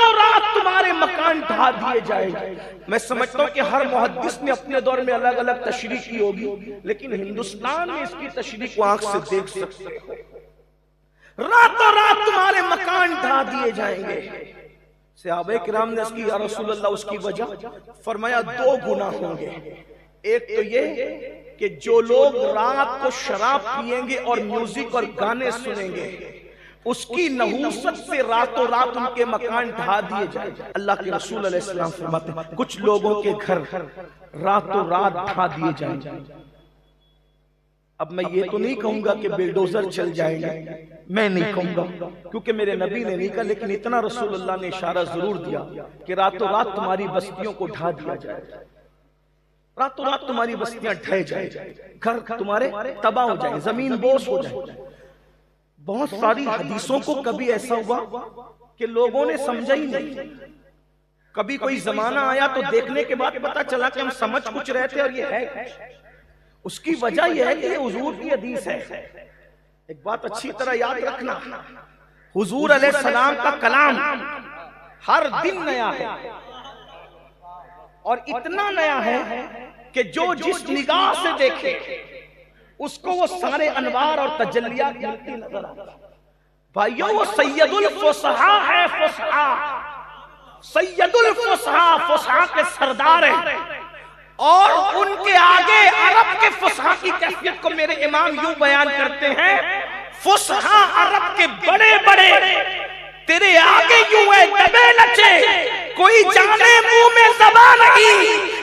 रातों रात तुम्हारे मकान ढा दिए जाएंगे। मैं समझता हूँ कि हर मुहद्दिस ने अपने दौर में अलग अलग तशरीह की होगी, लेकिन हिंदुस्तान में इसकी तशरीह को आंख से देख सकते हो। रातों रात तुम्हारे मकान ढा दिए जाएंगे। सहाबा किराम ने इसकी या रसूल अल्लाह उसकी वजह फरमाया दो गुनाह होंगे। एक तो ये कि जो लोग रात को शराब पिएंगे और म्यूजिक और गाने सुनेंगे, उसकी नहूसत से रातों रात उनके मकान ढा दिए जाएंगे। अल्लाह के रसूल अलैहि सलाम फरमाते हैं कुछ लोगों के घर रातों रात ढा दिए जाएंगे। अब मैं ये तो नहीं कहूंगा कि बिल्डोजर चल जाएंगे, मैं नहीं कहूंगा क्योंकि मेरे नबी ने नहीं कहा, लेकिन इतना रसूलुल्लाह ने इशारा जरूर दिया कि रातों रात तुम्हारी बस्तियों को ढा दिया जाएगा, रातों रात तुम्हारी बस्तियां ढह जाए, घर तुम्हारे तबाह हो जाए, जमीन बोस हो जाए। बहुत सारी हदीसों को कभी ऐसा हुआ कि लोगों ने समझा ही नहीं। कभी कोई जमाना आया तो देखने के बाद पता चला कि हम समझ कुछ रहे थे और ये है। उसकी वजह यह है कि ये हुजूर की हदीस है। एक बात अच्छी तरह याद रखना, हुजूर अलैहिस्सलाम का कलाम हर दिन नया है और इतना नया है कि जो जिस निगाह से देखे उसको वो सारे अनवार और तजल्लियात मिलती नजर आती। भाइयों वो सैयदुल फुसहा है, फुसहा सैयदुल फुसहा, फुसहा के सरदार हैं और उनके आगे अरब के फुसहा की कैफियत को मेरे इमाम यूं बयान करते हैं, फुसहा अरब के बड़े बड़े तेरे आगे यूं है दबे नचे, कोई जाने मुंह में ज़बान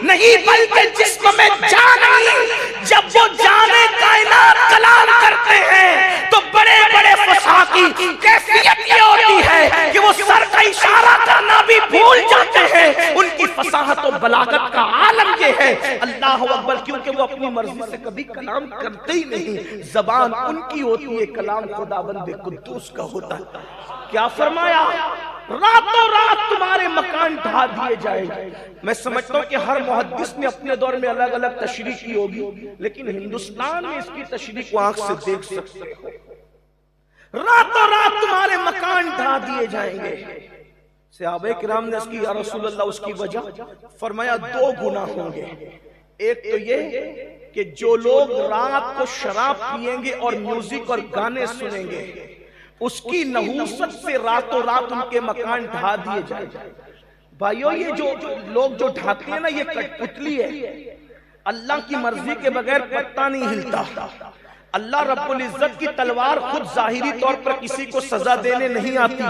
नहीं बल्कि जिस्म में जान नहीं। जब वो जाने कायनात कलाम करते हैं तो बड़े बड़े फुसहा की कैफियत ये होती है कि वो सर का इशारा करना भी भूल जाते हैं। उनकी फसाहत और बलागत का आलम ये है, अल्लाह अकबर, क्योंकि वो अपनी मर्जी से कभी कलाम करते ही नहीं। जबान उनकी होती है, कलाम खुदाबंद कुद्दूस का होता है। क्या फरमाया? रातों रात तुम्हारे मकान ढा दिए जाएंगे। मैं समझता हूँ कि हर मुहद्दिस ने अपने दौर में अलग अलग तशरीह की होगी, लेकिन हिंदुस्तान में इसकी तशरीह को आंख से देख सकते हो। रातों रात तुम्हारे मकान ढा दिए जाएंगे। सहाबा किराम ने इसकी या रसूल अल्लाह उसकी वजह फरमाया दो गुनाह होंगे। एक तो ये कि जो लोग रात को शराब पिएंगे और म्यूजिक और गाने सुनेंगे, उसकी नहूसत से रातों रात उनके मकान ढा दिए जाएंगे। भाइयों ये जो लोग जो ढाते हैं ना, ये कठपुतली है। अल्लाह की मर्जी के बगैर पत्ता नहीं हिलता। अल्लाह रब्बुल इज्जत की तलवार खुद जाहिरी तौर पर किसी को सजा देने नहीं आती,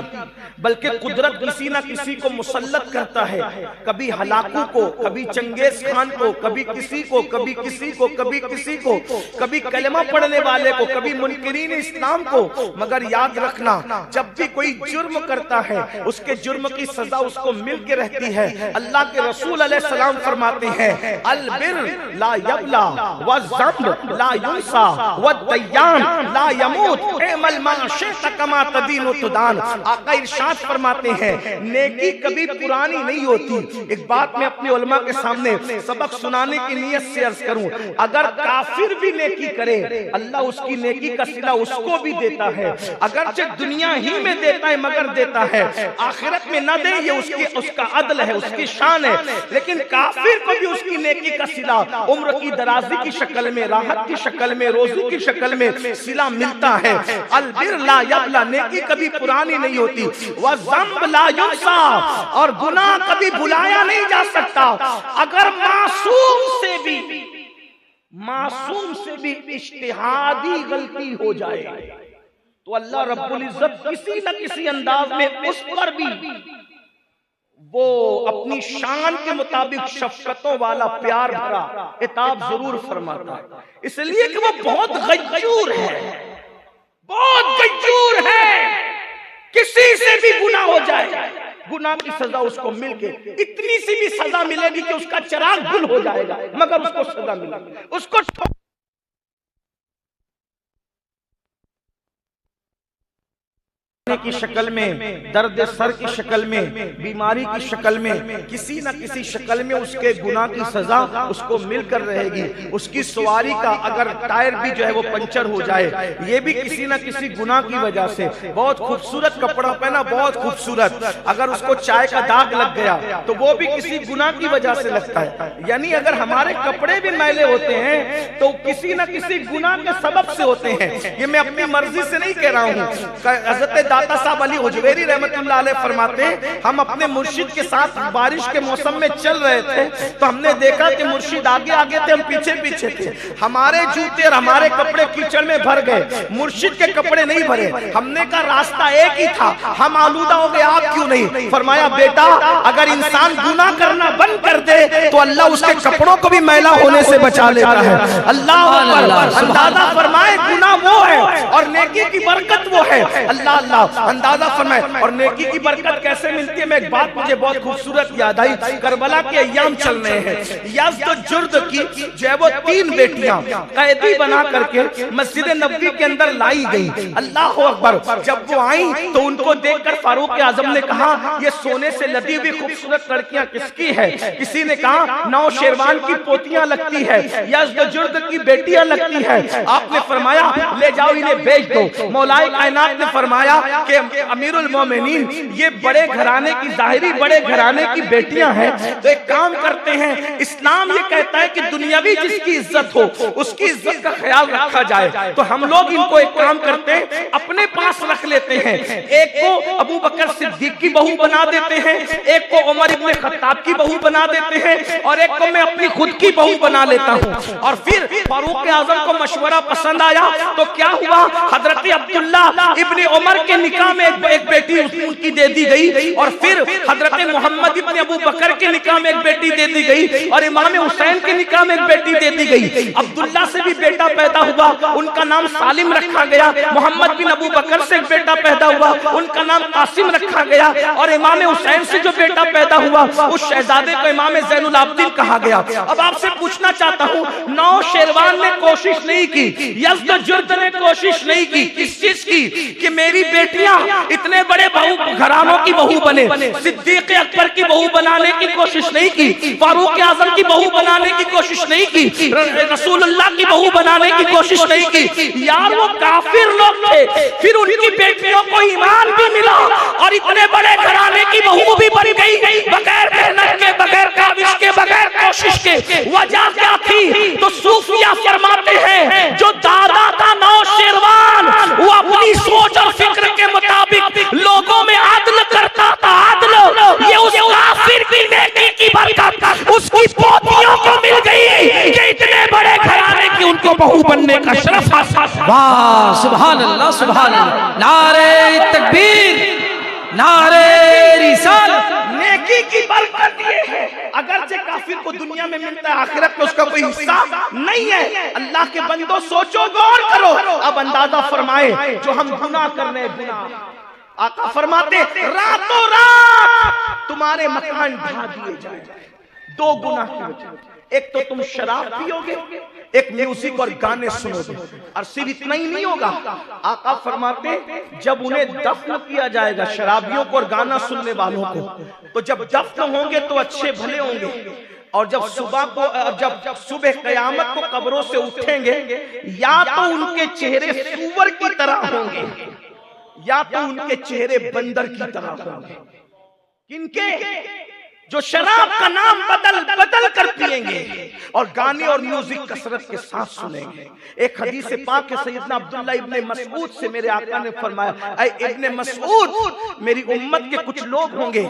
बल्कि कुदरत किसी ना किसी को मुसल्लत करता है। कभी हलाकू को, कभी चंगेज खान को, कभी किसी को, कभी किसी को, कभी किसी को, कभी कलमा पढ़ने वाले को, कभी मुनकिरीन इस्लाम को। मगर याद रखना, जब भी कोई जुर्म करता है उसके जुर्म की सजा उसको मिल के रहती है। अल्लाह के रसूल अलैहिस्सलाम फरमाते हैं, अल बिर ला यबला व ज़ंब ला युंसा दय्यान ला यमूत एमल मा शि'त कमा तदीनु तुदान। आका इरशाद फरमाते हैं, नेकी कभी पुरानी नहीं होती। एक बात मैं अपने उलमा के सामने सबक सुनाने की नियत से अर्ज करूं, अगर काफिर भी नेकी करे अल्लाह उसकी नेकी का सिला उसको भी देता है। अगरचे दुनिया ही में देता है मगर देता है, आखिरत में न दे ये उसका अदल है, उसकी शान है। लेकिन काफिर को भी उसकी नेकी का सिला उम्र की दराजी की शक्ल में, राहत की शक्ल में, रोजी की शक्ल में सिला मिलता है। अलबिर ला यबला, नेकी कभी पुरानी नहीं होती। व ज़ंब ला युंसा, और गुनाह कभी भुलाया नहीं जा सकता। अगर मासूम से भी इज्तिहादी गलती हो जाए तो अल्लाह रब्बुल इज्जत किसी न किसी अंदाज में उस पर भी वो अपनी शान के मुताबिक शफकतों वाला प्यार भरा इताब जरूर फरमाता है। इसलिए कि वो बहुत गज्जूर है, बहुत गज्जूर है। किसी से भी गुनाह हो जाए, गुनाह की सजा उसको मिलके इतनी सी भी सजा मिलेगी कि उसका चिराग गुल हो जाएगा, मगर उसको सजा मिलेगी। उसको की शक्ल में, दर्द सर की शक्ल में, बीमारी की शक्ल में, किसी न किसी शक्ल में उसके गुनाह की सजा उसको मिलकर रहेगी। उसकी सवारी का अगर टायर भी जो है वो पंचर हो जाए, ये भी किसी न किसी गुनाह की वजह से। बहुत खूबसूरत कपड़ा पहना, बहुत खूबसूरत, अगर उसको चाय का दाग लग गया तो वो भी किसी गुनाह की वजह से लगता है। यानी अगर हमारे कपड़े भी मैले होते हैं तो किसी न किसी गुनाह के सबब से होते हैं। ये मैं अपनी मर्जी से नहीं कह रहा हूँ। हज़रत दाता साहब अली हुजवेरी रहमतुल्लाह अलैह फरमाते हैं, हम अपने मुर्शिद के साथ बारिश के मौसम में चल रहे थे तो हमने देखा कि मुर्शिद आगे आगे थे, हम पीछे पीछे थे। हमारे जूते और हमारे कपड़े कीचड़ में भर गए, मुर्शिद के कपड़े नहीं भरे। हमने कहा रास्ता एक ही था, हम आलूदा हो गए, आप क्यों नहीं? फरमाया बेटा, अगर इंसान गुनाह करना बंद कर दे तो अल्लाह उसके कपड़ों को भी मैला होने से बचा लेता है। अल्लाह अंदाजा फरमाए, गुनाह वो है और नेकी की बरकत वो है। अल्लाह अल्लाह अंदाजा फरमाए। और नेकी की बरकत कैसे मिलती है? मैं एक बात मुझे बहुत खूबसूरत याद आई। करबला के अय्याम चल रहे हैं, यज़्द जुर्द की जो है वो 3 बेटियां कैदी बना करके मस्जिद नबवी के अंदर लाई गई। अल्लाह अकबर। जब वो आई तो उनको देखकर फारूक आजम ने कहा, ये सोने से लदी हुई खूबसूरत लड़कियां किसकी है? किसी ने कहा नौशेरवान की पोतियां लगती है, यज़्द जुर्द की बेटियां लगती है। आपने फरमाया ले जाओ, इन्हें बेच दो। मौलाए कायनात ने फरमाया कि अमीरुल मोमिनीन, ये बड़े घराने की, जाहिरी बड़े घराने की बेटियां हैं, तो एक काम करते हैं, इस्लाम ये कहता है कि दुनियावी जिसकी इज्जत हो उसकी इज्जत का ख्याल रखा जाए। तो हम लोग इनको एक काम करते हैं, अपने पास रख लेते हैं। एक को अबू बकर सिद्दीक की बहू बना देते हैं, एक को उमर इब्ने खत्ताब की बहू बना देते हैं, और एक को मैं अपनी खुद की बहू बना लेता हूँ। और फिर फारूक आजम को मशवरा पसंद आया तो क्या हुआ, हजरत अब्दुल्ला इब्ने उमर के निकाह में एक बेटी उनकी दे दी गई, और फिर हजरत मोहम्मद इब्ने अबू बकर के निकाह में एक बेटी दे दी गई, और इमाम हुसैन के निकाह में एक बेटी दे दी गई। अब्दुल्ला से भी बेटा पैदा हुआ, उनका नाम सालिम रखा गया। मोहम्मद बिन अबू बकर से एक बेटा पैदा हुआ, उनका नाम कासिम रखा गया। और इमाम हुसैन से जो बेटा पैदा हुआ उस शहजादे को इमाम ज़ैनुल आबिदीन कहा गया। अब आपसे पूछना चाहता हूँ, नौशेरवान ने कोशिश नहीं की, यज़्द जुर्द ने कोशिश नहीं की, किस चीज की? कि मेरी बेटियां इतने बड़े बहू घरानों की बहू बने। सिद्दीक अकबर की बहू बनाने की कोशिश नहीं की, फारूक आजम की बहू बनाने की कोशिश नहीं की, रसूलुल्लाह की बहू बनाने की कोशिश नहीं की। यार वो काफिर लोग थे, फिर उनकी बेटियों को ईमान भी मिला और इतने बड़े घराने की बहू भी बन गई, बगैर मेहनत के, बगैर काविश के, बगैर कोशिश के। वजह क्या थी? तो सूफिया फरमाते हैं, जो दादा था नौशेरवान, वो अपनी सोच और फिक्र के मुताबिक लोगों में आदल करता था। आदल ये उस काफिर की नेकी की बरकत उसकी पोतियों को मिल गई कि इतने बड़े घराने की उनको बहू बनने का शरफ हासिल। वाह, सुभान अल्लाह, सुभान अल्लाह, नारे तकबीर, नारे रिसालत। नेकी की बरकत ये है, अगरचे काफिर को दुनिया में मिलता है, आखिरत में उसका कोई हिस्सा नहीं है। अल्लाह के बंदो सोचो, गौर करो। अब अंदाजा फरमाए, जो हम गुनाह कर रहे हैं, आका फरमाते रातों रात तुम्हारे मकान ढा दिए जाए। 2 गुनाह की वजह, एक तो तुम शराब पियोगे, एक म्यूजिक और गाने सुनोगे। और सिर्फ इतना ही नहीं होगा, आका फरमाते जब उन्हें दफन किया जाएगा, शराबियों को और गाना सुनने वालों को, तो जब दफन होंगे तो अच्छे भले होंगे, और जब सुबह को, जब सुबह कयामत को कब्रों से उठेंगे, या तो उनके चेहरे सूअर की तरह होंगे या तो उनके चेहरे बंदर की तरह होंगे। किनके? जो शराब का नाम बदल बदल कर पिएंगे और गाने और म्यूजिक कसरत के साथ सुनेंगे। एक हदीस पाक है, सैयदना अब्दुल्ला इब्ने मसऊद से मेरे आका ने फरमाया, ऐ इब्ने मसऊद, मेरी उम्मत के कुछ लोग होंगे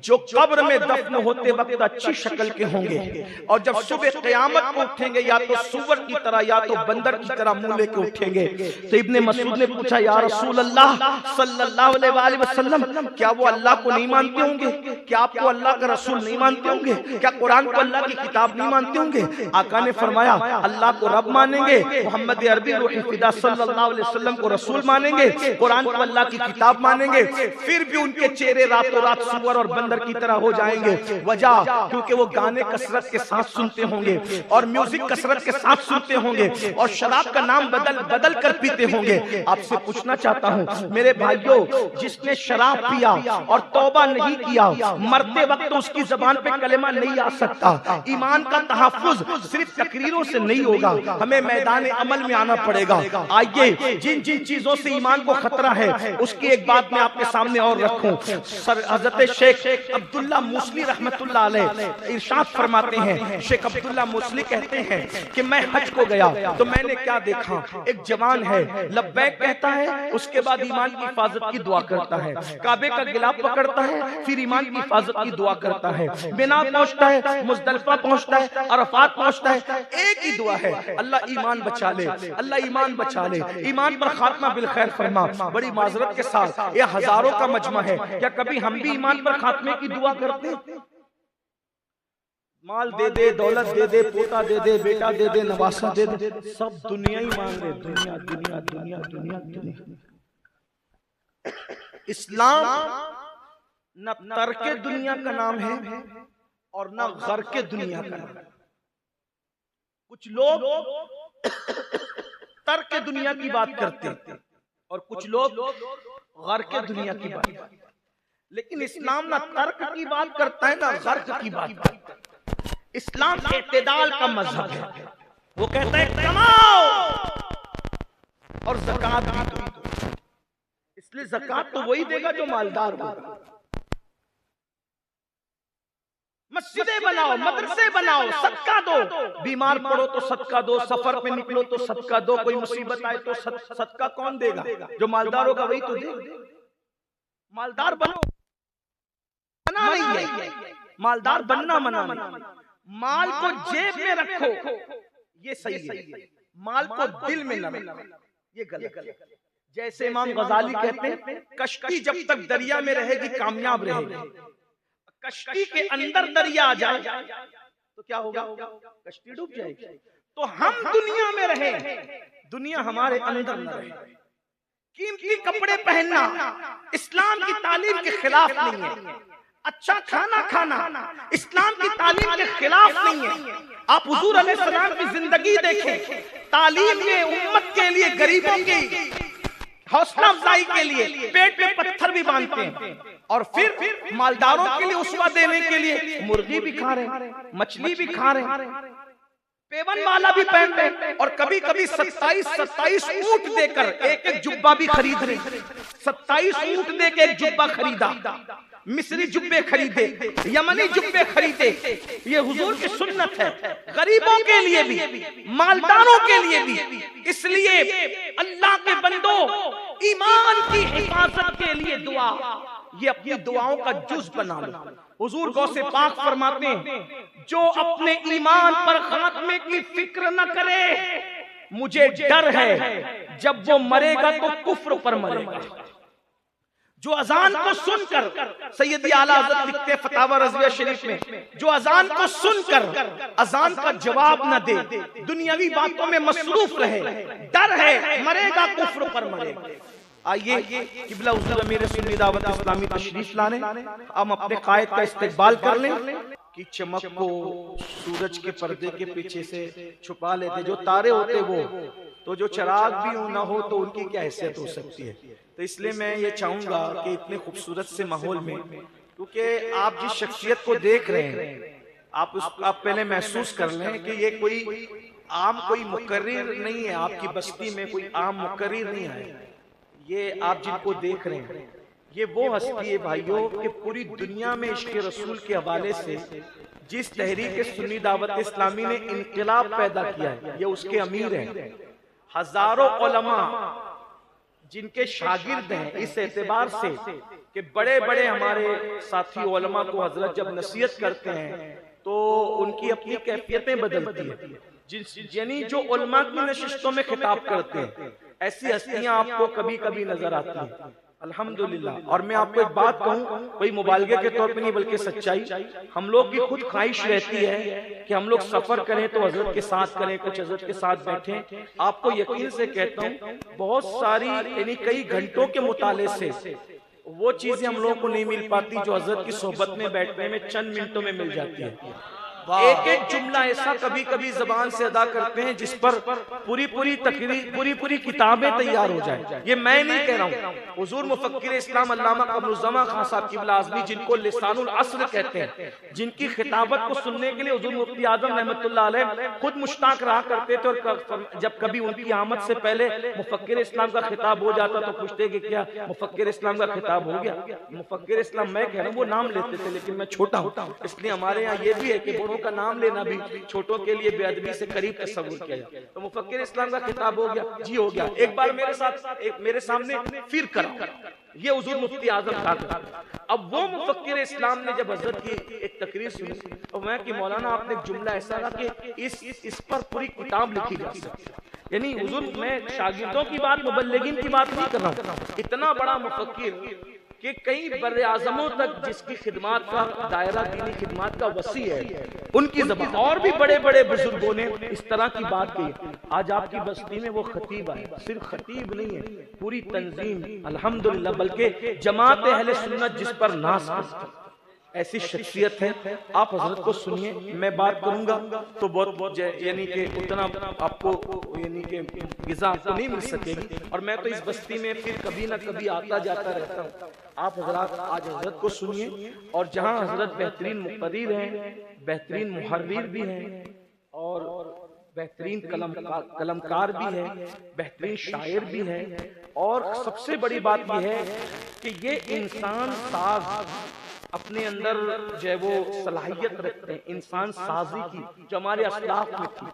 जो कब्र में दफन होते वक्त अच्छी शक्ल के होंगे, और जब सुबह क़यामत को उठेंगे या तो सूअर की तरह या तो बंदर की तरह मुंह लेके उठेंगे। तो इब्ने मसऊद ने पूछा, या रसूल अल्लाह सल्लल्लाहु अलैहि वसल्लम, क्या वो अल्लाह को नहीं मानते होंगे? क्या आपको अल्लाह का रसूल नहीं मानते होंगे? क्या कुरान को अल्लाह की किताब नहीं मानते होंगे? आका ने फरमाया अल्लाह को रब मानेंगे, मोहम्मद अरबी रूह फिदा सल्लल्लाहु अलैहि वसल्लम को रसूल मानेंगे, कुरान को अल्लाह की किताब मानेंगे, फिर भी उनके चेहरे रातों रात सुअर और बंदर की तरह हो जाएंगे। वजह क्योंकि वो गाने कसरत के साथ सुनते होंगे और म्यूजिक कसरत के साथ सुनते होंगे और शराब का नाम बदल बदल कर पीते होंगे। आपसे पूछना चाहता हूं मेरे भाइयों, जिसने शराब पिया और तौबा नहीं किया, मरते वक्त तो उसकी जबान पे कलेमा नहीं आ सकता। ईमान का तहफ्फुज सिर्फ तकरीरों से नहीं होगा, हमें मैदान अमल में आना पड़ेगा। आइए जिन जिन चीजों से ईमान को खतरा है उसकी एक बात मैं आपके सामने और रखूं। हजरत शेख अब्दुल्ला मूसली रहमतुल्लाह अलैह इरशाद फरमाते हैं, शेख अब्दुल्ला मूसली कहते हैं कि मैं हज को गया तो मैंने क्या देखा, एक जवान है लब्बैक कहता है, उसके बाद ईमान की हिफाजत की दुआ करता है, काबे का गिलाफ पकड़ता है, फिर ईमान की हिफाजत की दुआ करता है, मिना पहुंचता है, मुज़दलिफा पहुंचता है, अरफात पहुंचता है, एक ही दुआ है, अल्लाह ईमान बचा ले, अल्लाह ईमान बचा ले, ईमान पर खात्मा बिल खैर फरमा। बड़ी माजरत के साथ ये हजारों का मजमा है, क्या कभी हम भी ईमान पर खात्मे की दुआ करते हैं? माल दे दे, दौलत दे दे, पोता दे दे, बेटा दे दे, नवासा दे दे, सब दुनिया ही मांग रहे, दुनिया दुनिया दुनिया दुनिया दुनिया। इस्लाम न तर्के दुनिया का नाम है और न गर्के दुनिया का नाम। कुछ लोग तर्के दुनिया की बात करते हैं और कुछ लोग गर्के दुनिया की बात करते हैं, लेकिन इस्लाम ना तर्क की बात करता है ना गर्क की बात करता है। इस्लाम इत्तेदाल का मजहब है। वो कहता है कमाओ और ज़कात भी दो, इसलिए ज़कात तो वही देगा जो मालदार होगा। मस्जिदें बनाओ, मदरसे बनाओ, सदका दो, बीमार पड़ो तो सदका दो, सफर पे निकलो तो सदका दो, कोई मुसीबत आए तो सदका कौन देगा? जो मालदार होगा वही तो देगा। मालदार बनो, मना नहीं है, मालदार बनना मना नहीं। माल को जेब में रखो ये सही है, माल को दिल में न रखो ये गलत है। जैसे इमाम गजाली कहते हैं, कश्ती जब तक दरिया में रहेगी कामयाब रहेगी, कश्ती के अंदर दरिया आ जाए तो क्या होगा? कश्ती डूब जाएगी। तो हम दुनिया में रहे, दुनिया हमारे अंदर न रहे। कीमती कपड़े पहनना इस्लाम की तालीम के खिलाफ नहीं है, अच्छा खाना खाना इस्लाम की तालीम के खिलाफ नहीं है। आप हुजूर अलैहिस्सलाम की जिंदगी देखें, तालीम में उम्मत के लिए, गरीबों की हौसला अफजाई के लिए पेट पे पत्थर भी बांधते हैं और फिर मालदारों के लिए उसवा देने के लिए मुर्गी भी खा रहे, मछली भी खा रहे, पेवन माला भी पहन रहे और कभी कभी 27 ऊंट देकर एक एक जुब्बा भी खरीद रहे। 27 ऊंट देकर एक जुब्बा खरीदा, मिस्री जुब्बे खरीदे, यमनी जुब्बे खरीदे। ये हुजूर की सुन्नत है, गरीबों के लिए भी, मालदारों के लिए भी। इसलिए अल्लाह के बंदो, ईमान की हिफाजत के लिए दुआ, ये अपनी दुआओं का जुज बना लो। हुजूर गौसे पाक फरमाते हैं, जो अपने ईमान पर खात्मे की फिक्र न करे, मुझे डर है जब वो मरेगा तो कुफ्र पर मरेगा। जो अजान को सुनकर, सैयदी आला हज़रत लिखते फतावा रज़िया शरीफ में, जो अजान को सुनकर अजान का जवाब न दे, दुनियावी बातों में मसरूफ रहे, डर है मरेगा कुफ्र पर मरेगा। आइए किबला हुज़ूर अमीर सुन्नी दावत इस्लामी तशरीफ लाने, हम अपने कायद का इस्तकबाल कर लें कि चमक को सूरज के पर्दे के पीछे से छुपा लेते। जो तारे होते वो तो, जो चिराग भी ना हो तो उनकी क्या हैसियत हो सकती है। तो इसलिए मैं ये चाहूंगा कि इतने खूबसूरत से माहौल में, क्योंकि आप जिस शख्सियत को देख रहे हैं, आप पहले महसूस कर लें कि ये कोई आम कोई मुकर्रिर नहीं है, आपकी बस्ती में कोई आम मुकर्रिर नहीं है। ये आप जिनको देख रहे हैं, ये वो हस्ती है भाइयों कि पूरी दुनिया में इश्क़ रसूल के हवाले से जिस तहरीक सुन्नी दावत इस्लामी ने इनकलाब पैदा किया है, ये उसके अमीर हैं। हजारों उलमा जिनके शागिर्द हैं, इस एतबार से कि बड़े बड़े हमारे साथी उलमा को हजरत जब नसीहत करते हैं तो उनकी अपनी कैफियतें बदलती है। यानी जो उलमा की नशिस्तों में खिताब करते हैं, ऐसी हस्तियां आपको कभी कभी नजर आती हैं। अल्हम्दुलिल्लाह। और मैं आपको एक बात कहूं, कोई मुबालगे के तौर पे नहीं बल्कि सच्चाई, हम लोग की खुद ख्वाहिश रहती है कि हम लोग सफर करें तो हजरत के साथ करें, कुछ हजरत के साथ बैठें। आपको यकीन से कहता हूं, बहुत सारी यानी कई घंटों के मुताले से वो चीजें हम लोगों को नहीं मिल पाती जो हजरत की सोहबत में बैठने में चंद मिनटों में मिल जाती है। एक एक जुमला ऐसा कभी कभी जबान से अदा करते हैं जिस पर पूरी पूरी तकरीर, पूरी पूरी किताबें तैयार हो जाए। ये मैं नहीं कह रहा हूँ, हुजूर मुफक्किर इस्लाम अल्लामा कमरुज़्ज़मा खान साहब क़िबला आज़मी, जिनको लिसानुल अस्र कहते हैं, जिनकी खिताबत को सुनने के लिए हुजूर मुफ्ती आज़म रहमतुल्लाह अलैह खुद मुश्ताक रहा करते थे। और जब कभी उनकी आमद से पहले मुफक्किर इस्लाम का खिताब हो जाता तो पूछते कि क्या मुफक्किर इस्लाम का खिताब हो गया? मुफक्किर इस्लाम मैं कह रहा हूँ, वो नाम लेते थे, लेकिन मैं छोटा हूँ, इसलिए हमारे यहाँ ये भी है कि का नाम लेना भी छोटों के लिए बेअदबी से करीब तस्वुर किया जाए। तो मुफक्किर इस्लाम का खिताब हो गया जी, हो गया। एक बार मेरे सामने फिर कर ये हुजूर मुफ्ती आजम था। अब वो मुफक्किर इस्लाम ने जब हजरत की एक तकरीर सुनी तो मैं कि मौलाना आपने एक जुमला ऐसा रहा कि इस पर पूरी किताब लिखी जा सकती है। यानी हुजूर, मैं शागिर्दों की बात, मुबल्लिगीन की बात नहीं कर रहा हूँ, इतना बड़ा मुफक्किर कि कई बर्रे आज़मों तक जिसकी खिदमात का दायरा, दीनी खिदमात का वसी है, उनकी ज़बान और भी बड़े बड़े बुजुर्गों ने इस तरह की बात कही। आज आपकी बस्ती में वो खतीब आए, सिर्फ खतीब नहीं है, पूरी तंजीम अल्हम्दुलिल्लाह, बल्कि जमात अहले सुन्नत जिस पर नाज करती, ऐसी शख्सियत है। आप हजरत को सुनिए, मैं बात करूंगा तो बहुत यानी कि उतना आपको यानी कि गिज़ा आपको नहीं मिल सकेगी। और मैं तो इस बस्ती में फिर कभी ना कभी आता जाता रहता हूँ। आप हजरत आज हजरत को सुनिए, और जहाँ हजरत बेहतरीन मुक़र्रिर हैं, बेहतरीन मुहर्रिर भी हैं, और बेहतरीन कलमकार भी है, बेहतरीन शायर भी है, और सबसे बड़ी बात यह है कि ये इंसान साज अपने अंदर जो है वो सलाहियत रखते हैं, इंसान साजी की जो हमारे असलाफ में थी।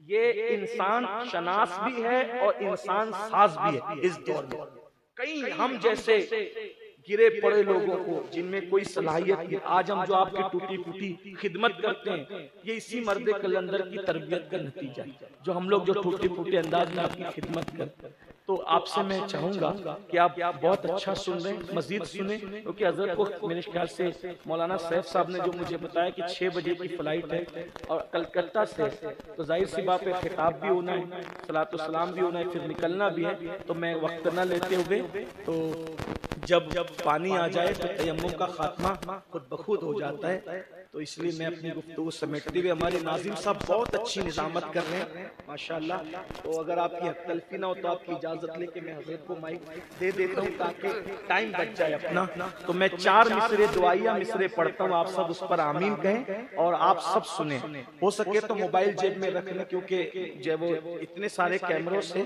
ये इंसान शनास भी है और इंसान साज भी है। इस दौर में कई हम जैसे गिरे पड़े लोगों को जिनमें कोई सलाहियत नहीं, आज हम जो आपकी टूटी फूटी खिदमत करते हैं, ये इसी मर्द कलंदर की तरबियत का नतीजा है, जो हम लोग जो टूटे फूटे अंदाज में आपकी खिदमत करते हैं। तो आपसे मैं चाहूंगा कि आप बहुत अच्छा सुन रहे हैं, मजीद सुने, क्योंकि हजरत को मेरे ख्याल से मौलाना सैफ साहब ने जो मुझे बताया कि 6 बजे की फ्लाइट है और कलकत्ता से, तो जाहिर सी बात है खिताब भी होना है, सलातो सलाम भी होना है, फिर निकलना भी है। तो मैं वक्त न लेते हुए, तो जब पानी आ जाए तो तयम्मुम का खात्मा खुद बखुद हो जाता है, तो इसलिए मैं अपनी गुफ्तगू समेटते हुए, हमारे नाज़िम साहब बहुत अच्छी निज़ामत कर रहे हैं माशाल्लाह, तो अगर आपकी हक़-तलफ़ी ना हो तो आपकी इजाज़त लेके मैं हज़रत को माइक दे देता हूँ ताकि टाइम बच जाए अपना। तो मैं 4 मिसरे दुआइया मिसरे पढ़ता हूँ, आप सब उस पर आमीन कहें और आप सब सुने। हो सके तो मोबाइल जेब में रख लें, क्योंकि जब वो इतने सारे कैमरों से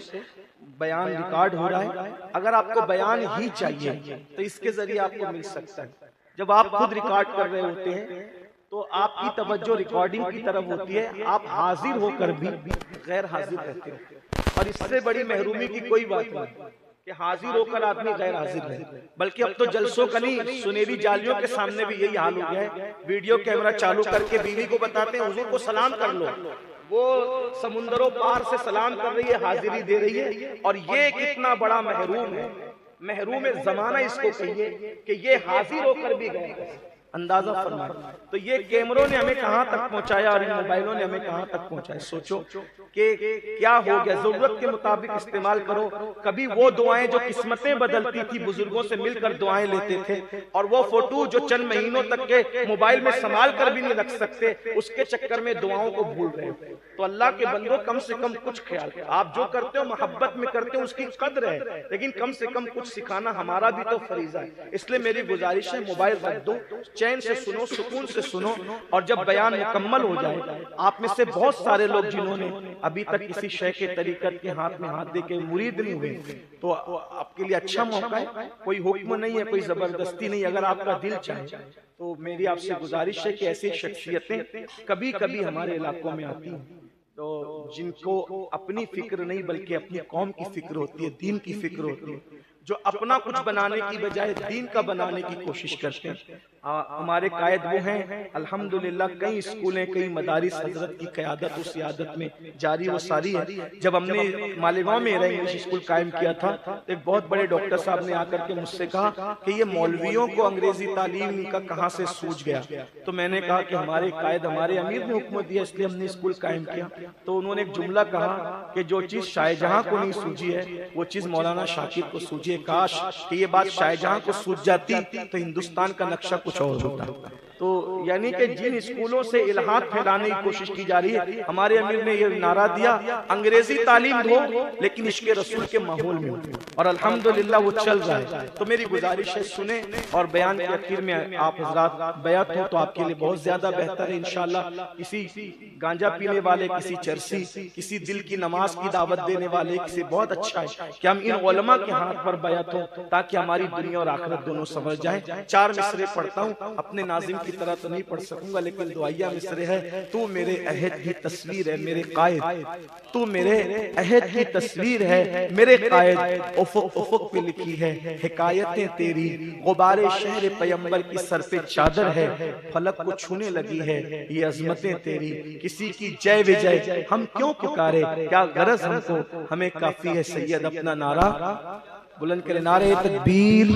बयान रिकॉर्ड हो रहा है। अगर आपको बयान ही चाहिए तो इसके जरिए आपको मिल सकता है। जब आप खुद रिकॉर्ड कर रहे होते हैं तो आपकी तवज्जो रिकॉर्डिंग की तरफ होती है, आप हाजिर होकर भी गैर हाजिर रहते हो। और इससे बड़ी महरूमी की कोई बात नहीं कि हाजिर होकर आदमी गैर हाजिर रहे, बल्कि अब तो जलसों का नहीं, सुनहरी जालियों के सामने भी यही हाल हो गया है। वीडियो कैमरा चालू करके बीवी को बताते हैं हुजूर को सलाम कर लो, वो समुंदरों पार से सलाम कर रही है, हाजिरी दे रही है। और ये कितना बड़ा महरूम है, महरूम जमाना इसको कहिए कि ये हाजिर होकर भी गए। अंदाजा फरमाए तो ये कैमरों ने हमें कहां तक पहुंचाया और इन मोबाइलों ने हमें कहां तक पहुंचाया। सोचो कि क्या हो गया। जरूरत के मुताबिक इस्तेमाल करो। कभी वो दुआएं जो किस्मतें बदलती थी, बुजुर्गों से मिलकर दुआएं लेते थे, और वो फोटो जो चंद महीनों तक के मोबाइल में संभाल कर भी नहीं रख सकते, उसके चक्कर में दुआओं को भूल रहे हो। तो अल्लाह के बंदो, कम से कम कुछ ख्याल करो। आप जो करते हो मोहब्बत में करते हो, उसकी कद्र है, लेकिन कम से कम कुछ सिखाना हमारा भी तो फरीजा है। इसलिए मेरी गुजारिश है, मोबाइल रख दो, चैन से सुनो, सुकून से सुनो, और जब बयान मुकम्मल हो जाए, आप में से बहुत सारे लोग जिन्होंने अभी तक किसी शय के तरीकत के हाथ में हाथ दे के मुरीद नहीं हुए, तो आपके लिए अच्छा मौका है। कोई हुक्म नहीं है, कोई जबरदस्ती नहीं। अगर आपका दिल चाहे तो मेरी आपसे गुजारिश है कि ऐसी शख्सियतें कभी कभी हमारे इलाकों में आती हैं, तो जिनको अपनी फिक्र नहीं बल्कि अपनी कौम की फिक्र होती है, दीन की फिक्र होती है, जो अपना कुछ बनाने की बजाय दीन का बनाने की कोशिश करते हैं। हमारे कायद वो हैं अल्हम्दुलिल्लाह, कई स्कूलें कई मदारिस हजरत की क़यादत उस सियादत में जारी वो सारी है। जब हमने मालेगांव में मेरा इंग्लिश स्कूल कायम किया था तो एक बहुत बड़े डॉक्टर साहब ने आकर के मुझसे कहा कि ये मौलवियों को अंग्रेजी तालीम का कहाँ से सूझ गया। तो मैंने कहा कि हमारे कायद हमारे अमीर ने हुक्म दिया इसलिए हमने स्कूल कायम किया। तो उन्होंने एक जुमला कहा कि जो चीज शाहजहां को नहीं सूझी है वो चीज मौलाना शाकिर को सूझी है। काश कि ये बात शाहजहां को सूझ जाती तो हिंदुस्तान का नक्शा कुछ और होता। तो यानी कि जिन स्कूलों से इल्हाद फैलाने की कोशिश की जा रही है, हमारे अमीर ने यह नारा दिया अंग्रेजी तालीम दो लेकिन इश्क़ रसूल के माहौल में, और अल्हम्दुलिल्लाह वो चल रहा है। तो मेरी गुजारिश है सुने, और बयान के आखिर में आप हजरात बैत हो तो आपके लिए बहुत ज्यादा बेहतर है इंशाअल्लाह। किसी गांजा पीने वाले, किसी चरसी, किसी दिल की नमाज की दावत देने वाले से बहुत अच्छा है कि हम इन उलमा के हाथ पर बैत हो ताकि हमारी दुनिया और आखिरत दोनों समझ जाए। 4 मिसरे पढ़ता हूँ, अपने नाज़िम की तरह तो नहीं पढ़ सकूंगा लेकिन दुआया मिसरे है। तू मेरे अहद की तस्वीर है मेरे कायद, तू मेरे अहद की तस्वीर है मेरे कायद। उफुक उफुक पे लिखी है हिकायतें तेरी, गुबारे शहर पैगंबर की सर पे चादर है। फलक को छूने लगी है ये अजमतें तेरी, किसी की जय विजय हम क्यों पुकारे, क्या गरज हमको, हमें काफी है सैयद अपना नारा बुलंद करे। नारे तकबीर।